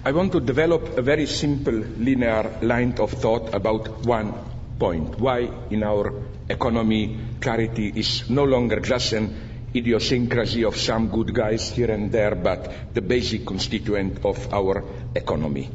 I want to develop a very simple linear line of thought about one point. Why in our economy charity is no longer just an idiosyncrasy of some good guys here and there, but the basic constituent of our economy.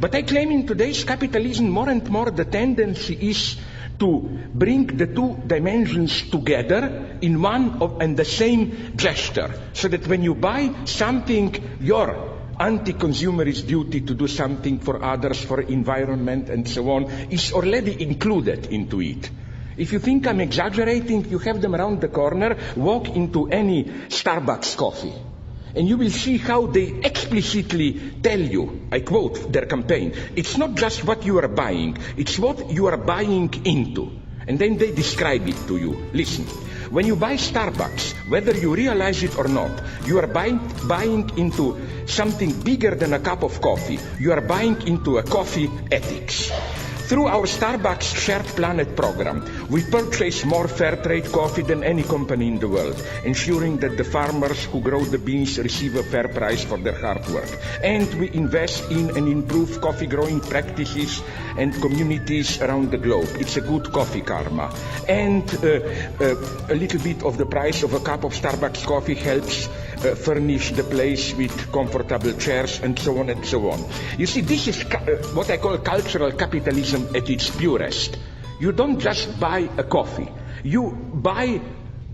But I claim in today's capitalism more and more the tendency is to bring the two dimensions together in one and the same gesture, so that when you buy something, your anti-consumerist duty to do something for others, for environment and so on, is already included into it. If you think I'm exaggerating, you have them around the corner, walk into any Starbucks coffee, and you will see how they explicitly tell you, I quote their campaign, it's not just what you are buying, it's what you are buying into. And then they describe it to you. Listen, when you buy Starbucks, whether you realize it or not, you are buying into something bigger than a cup of coffee. You are buying into a coffee ethics. Through our Starbucks Shared Planet program, we purchase more fair trade coffee than any company in the world, ensuring that the farmers who grow the beans receive a fair price for their hard work. And we invest in and improve coffee growing practices and communities around the globe. It's a good coffee karma. And a little bit of the price of a cup of Starbucks coffee helps furnish the place with comfortable chairs and so on and so on. You see, this is what I call cultural capitalism at its purest. You don't just buy a coffee. You buy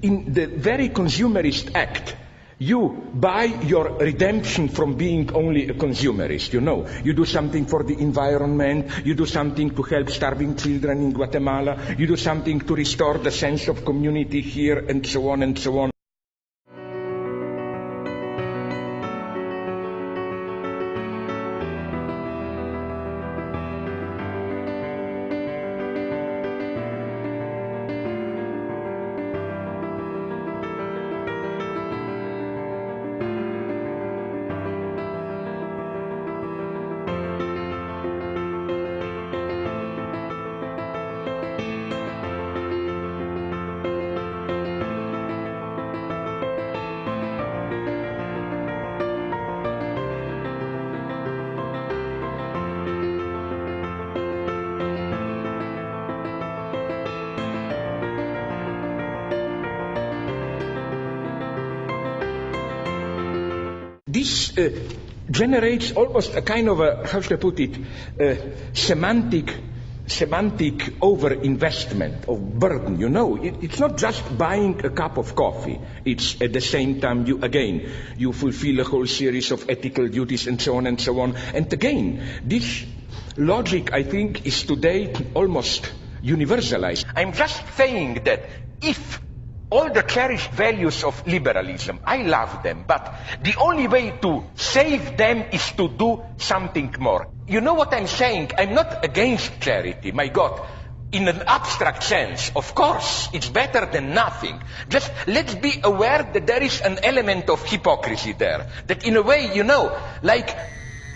in the very consumerist act. You buy your redemption from being only a consumerist, you know. You do something for the environment, you do something to help starving children in Guatemala, you do something to restore the sense of community here, and so on and so on. This generates almost a kind of a, how should I put it, semantic over-investment of burden, you know. It's not just buying a cup of coffee. It's at the same time, you fulfill a whole series of ethical duties and so on and so on. And again, this logic, I think, is today almost universalized. I'm just saying that if all the cherished values of liberalism, I love them, but the only way to save them is to do something more. You know what I'm saying? I'm not against charity, my God. In an abstract sense, of course, it's better than nothing. Just let's be aware that there is an element of hypocrisy there. That in a way, you know, like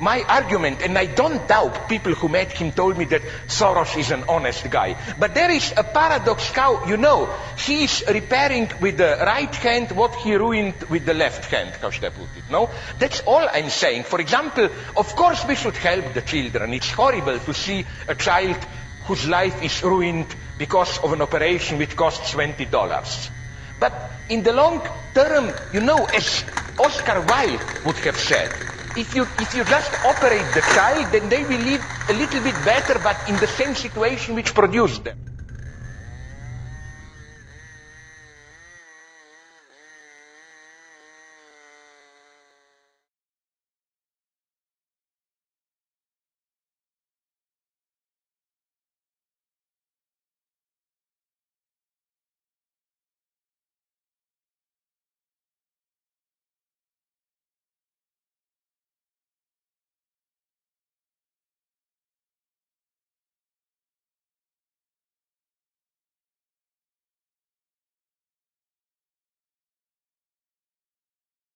my argument, and I don't doubt people who met him told me that Soros is an honest guy. But there is a paradox how, you know, he is repairing with the right hand what he ruined with the left hand, how should I put it, no? That's all I'm saying. For example, of course we should help the children. It's horrible to see a child whose life is ruined because of an operation which costs $20. But in the long term, you know, as Oscar Wilde would have said, if you just operate the child, then they will live a little bit better, but in the same situation which produced them.